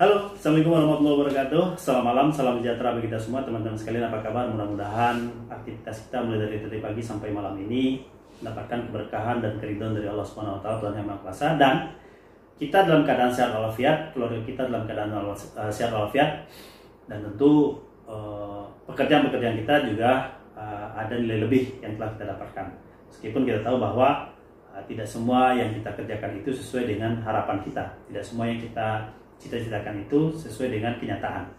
Halo, Assalamualaikum warahmatullahi wabarakatuh. Selamat malam, salam sejahtera bagi kita semua teman-teman sekalian. Apa kabar? Mudah-mudahan aktivitas kita mulai dari tadi pagi sampai malam ini mendapatkan keberkahan dan keridhaan dari Allah Subhanahu Wa Taala, Tuhan Yang Maha Kuasa, dan kita dalam keadaan sehat walafiat, keluarga kita dalam keadaan sehat walafiat, dan tentu pekerjaan-pekerjaan kita juga ada nilai lebih yang telah kita dapatkan. Meskipun kita tahu bahwa tidak semua yang kita kerjakan itu sesuai dengan harapan kita, tidak semua yang kita cita-citakan itu sesuai dengan kenyataan.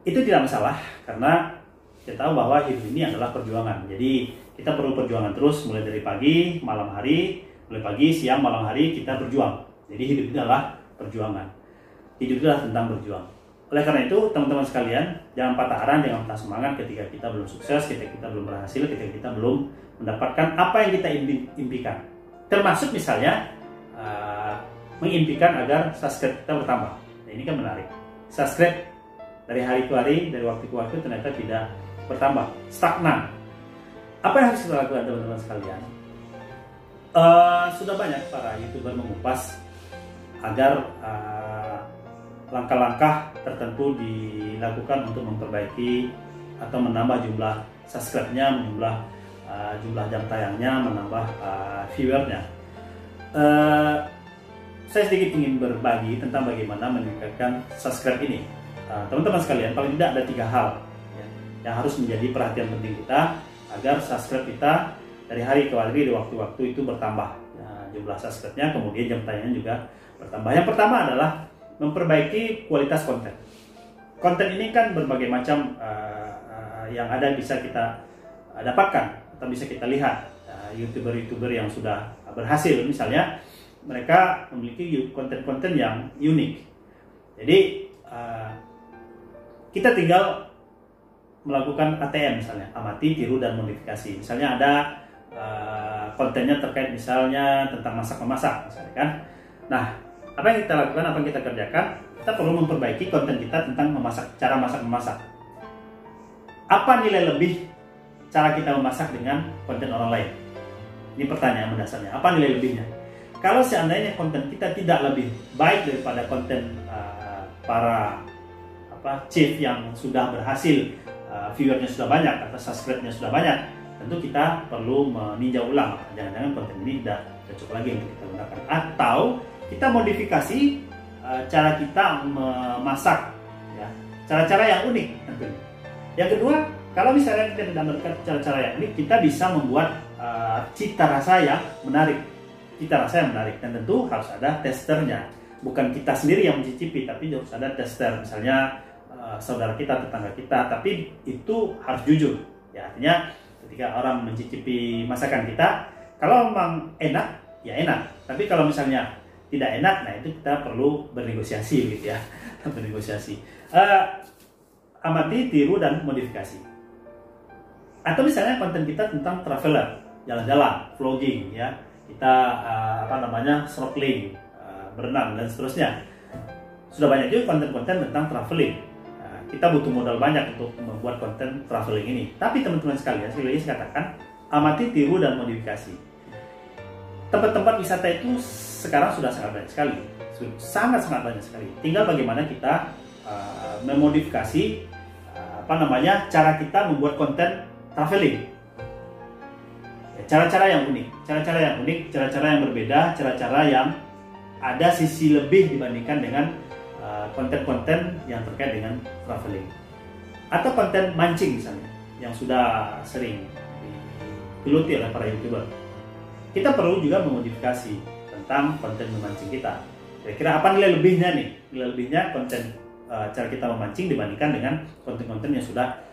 Itu tidak masalah, karena kita tahu bahwa hidup ini adalah perjuangan. Jadi kita perlu perjuangan terus, mulai dari pagi, malam hari, mulai pagi, siang, malam hari kita berjuang. Jadi hidup itu adalah perjuangan. Hidup itu adalah tentang berjuang. Oleh karena itu, teman-teman sekalian, jangan patah arang, jangan patah semangat ketika kita belum sukses, ketika kita belum berhasil, ketika kita belum mendapatkan apa yang kita impikan. Termasuk misalnya mengimpikan agar subscribe kita bertambah. Nah, ini kan menarik. Subscribe dari hari ke hari, dari waktu ke waktu ternyata tidak bertambah, stagnan. Apa yang harus kita lakukan, teman-teman sekalian? Sudah banyak para YouTuber mengupas agar langkah-langkah tertentu dilakukan untuk memperbaiki atau menambah jumlah subscribe-nya, menambah jumlah jam tayangnya, menambah viewernya. Saya sedikit ingin berbagi tentang bagaimana meningkatkan subscribe ini. Teman-teman sekalian, paling tidak ada 3 hal yang harus menjadi perhatian penting kita agar subscribe kita dari hari ke hari, dari waktu-waktu itu bertambah. Jumlah subscribe-nya, kemudian jam tayangnya juga bertambah. Yang pertama adalah memperbaiki kualitas konten. Konten ini kan berbagai macam yang ada bisa kita dapatkan atau bisa kita lihat. YouTuber-YouTuber yang sudah berhasil, misalnya mereka memiliki konten-konten yang unik. Jadi kita tinggal melakukan ATM, misalnya amati, tiru, dan modifikasi. Misalnya ada kontennya terkait misalnya tentang masak-memasak, misalnya kan. Nah, apa yang kita lakukan, apa yang kita kerjakan, kita perlu memperbaiki konten kita tentang memasak, cara masak-memasak. Apa nilai lebih cara kita memasak dengan konten orang lain? Ini pertanyaan mendasarnya. Apa nilai lebihnya? Kalau seandainya konten kita tidak lebih baik daripada konten para chef yang sudah berhasil, viewernya sudah banyak atau subscribe-nya sudah banyak, tentu kita perlu meninjau ulang. Jangan-jangan konten ini tidak cocok lagi untuk kita gunakan. Atau kita modifikasi cara kita memasak, ya, cara-cara yang unik tentunya. Yang kedua, kalau misalnya kita tidak mendapatkan cara-cara yang unik, kita bisa membuat cita rasa yang menarik. Dan tentu harus ada testernya. Bukan kita sendiri yang mencicipi, tapi harus ada tester. Misalnya saudara kita, tetangga kita, tapi itu harus jujur. Ya, artinya ketika orang mencicipi masakan kita, kalau memang enak, ya enak. Tapi kalau misalnya tidak enak, nah itu kita perlu bernegosiasi gitu ya. Bernegosiasi. Amati, tiru, dan modifikasi. Atau misalnya konten kita tentang traveler, jalan-jalan, vlogging, ya, kita snorkeling, berenang, dan seterusnya. Sudah banyak juga konten-konten tentang traveling. Kita butuh modal banyak untuk membuat konten traveling ini. Tapi teman-teman sekalian, sekali lagi saya katakan, amati, tiru, dan modifikasi. Tempat-tempat wisata itu sekarang sudah sangat banyak sekali, sangat banyak sekali. Tinggal bagaimana kita memodifikasi cara kita membuat konten traveling. Cara-cara yang unik, cara-cara yang berbeda, cara-cara yang ada sisi lebih dibandingkan dengan konten-konten yang terkait dengan traveling. Atau konten mancing misalnya, yang sudah sering digeluti oleh para YouTuber. Kita perlu juga memodifikasi tentang konten memancing kita. Kira-kira apa nilai lebihnya nih? Nilai lebihnya konten cara kita memancing dibandingkan dengan konten-konten yang sudah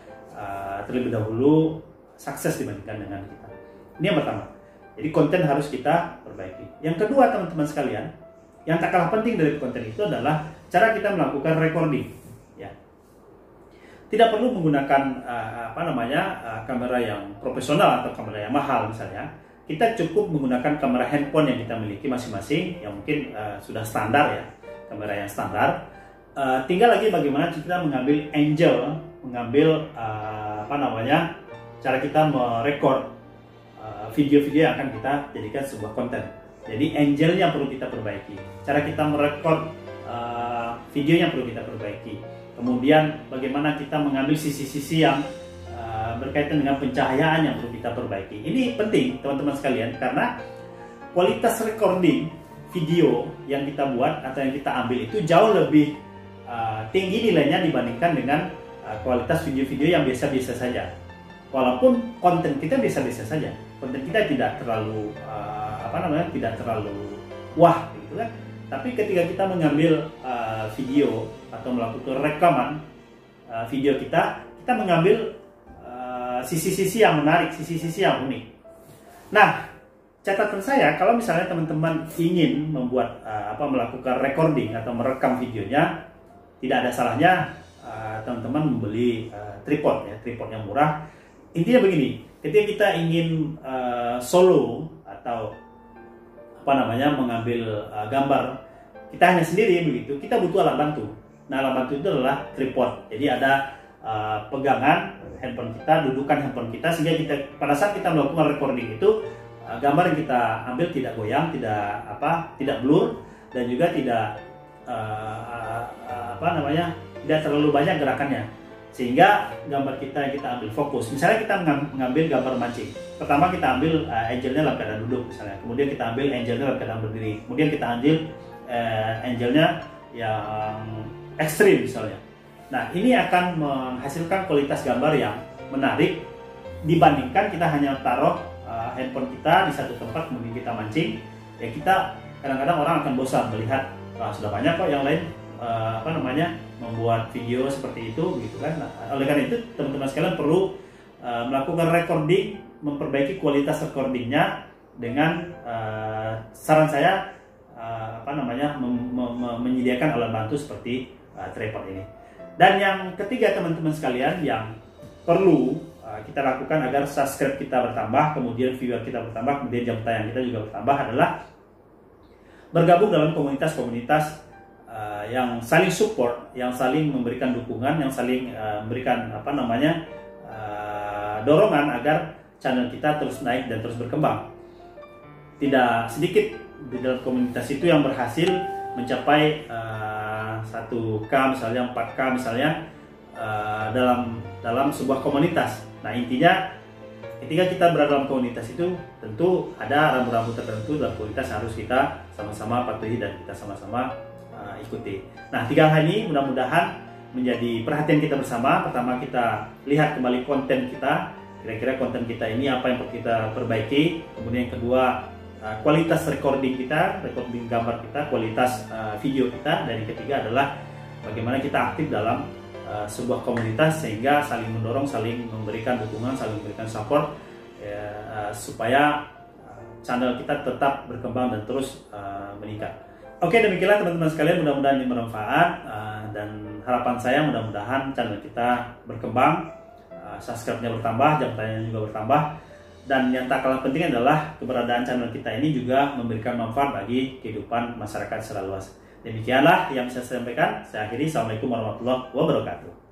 terlebih dahulu sukses dibandingkan dengan kita. Ini yang pertama. Jadi konten harus kita perbaiki. Yang kedua, teman-teman sekalian, yang tak kalah penting dari konten itu adalah cara kita melakukan recording. Ya. Tidak perlu menggunakan kamera yang profesional atau kamera yang mahal misalnya. Kita cukup menggunakan kamera handphone yang kita miliki masing-masing, yang mungkin sudah standar ya, kamera yang standar. Tinggal lagi bagaimana kita mengambil angle, cara kita merekod video-video yang akan kita jadikan sebuah konten. Jadi angle-nya perlu kita perbaiki. Cara kita merekod video yang perlu kita perbaiki. Kemudian bagaimana kita mengambil sisi-sisi yang berkaitan dengan pencahayaan yang perlu kita perbaiki. Ini penting teman-teman sekalian, karena kualitas recording video yang kita buat atau yang kita ambil itu jauh lebih tinggi nilainya dibandingkan dengan kualitas video-video yang biasa-biasa saja. Walaupun konten kita biasa-biasa saja, konten kita tidak terlalu tidak terlalu wah gitu kan. Tapi ketika kita mengambil video atau melakukan rekaman video kita mengambil sisi-sisi yang menarik, sisi-sisi yang unik. Nah, catatan saya kalau misalnya teman-teman ingin membuat melakukan recording atau merekam videonya, tidak ada salahnya teman-teman membeli tripod yang murah. Intinya begini, ketika kita ingin solo atau mengambil gambar kita hanya sendiri begitu, kita butuh alat bantu. Nah, alat bantu itu adalah tripod. Jadi ada pegangan handphone kita, dudukan handphone kita, sehingga kita pada saat kita melakukan recording itu gambar yang kita ambil tidak goyang, tidak blur, dan juga tidak tidak terlalu banyak gerakannya, sehingga gambar kita yang kita ambil fokus. Misalnya kita mengambil gambar mancing, pertama kita ambil angelnya dalam keadaan duduk misalnya, kemudian kita ambil angelnya dalam keadaan berdiri, kemudian kita ambil angelnya yang ekstrim misalnya. Nah, ini akan menghasilkan kualitas gambar yang menarik dibandingkan kita hanya taruh handphone kita di satu tempat kemudian kita mancing. Ya, kita kadang-kadang orang akan bosan melihat sudah banyak kok yang lain membuat video seperti itu gitu kan. Nah, oleh karena itu teman-teman sekalian perlu melakukan recording, memperbaiki kualitas recordingnya dengan saran saya menyediakan alat bantu seperti tripod ini. Dan yang ketiga teman-teman sekalian yang perlu kita lakukan agar subscribe kita bertambah, kemudian viewer kita bertambah, kemudian jam tayang kita juga bertambah adalah bergabung dalam komunitas-komunitas yang saling support, yang saling memberikan dukungan, yang saling memberikan dorongan agar channel kita terus naik dan terus berkembang. Tidak sedikit di dalam komunitas itu yang berhasil mencapai 1K misalnya, 4K misalnya dalam sebuah komunitas. Nah, intinya ketika kita berada dalam komunitas itu tentu ada rambu-rambu tertentu dalam komunitas yang harus kita sama-sama patuhi dan kita sama-sama ikuti. Nah, 3 hal ini mudah-mudahan menjadi perhatian kita bersama. Pertama, kita lihat kembali konten kita, kira-kira konten kita ini apa yang perlu kita perbaiki. Kemudian yang kedua, kualitas recording kita, recording gambar kita, kualitas video kita. Dan yang ketiga adalah bagaimana kita aktif dalam sebuah komunitas sehingga saling mendorong, saling memberikan dukungan, saling memberikan support supaya channel kita tetap berkembang dan terus meningkat. Oke, demikianlah teman-teman sekalian, mudah-mudahan ini bermanfaat dan harapan saya mudah-mudahan channel kita berkembang, subscribe-nya bertambah, jam tayangnya juga bertambah. Dan yang tak kalah penting adalah keberadaan channel kita ini juga memberikan manfaat bagi kehidupan masyarakat secara luas. Demikianlah yang bisa saya sampaikan. Saya akhiri. Assalamualaikum warahmatullahi wabarakatuh.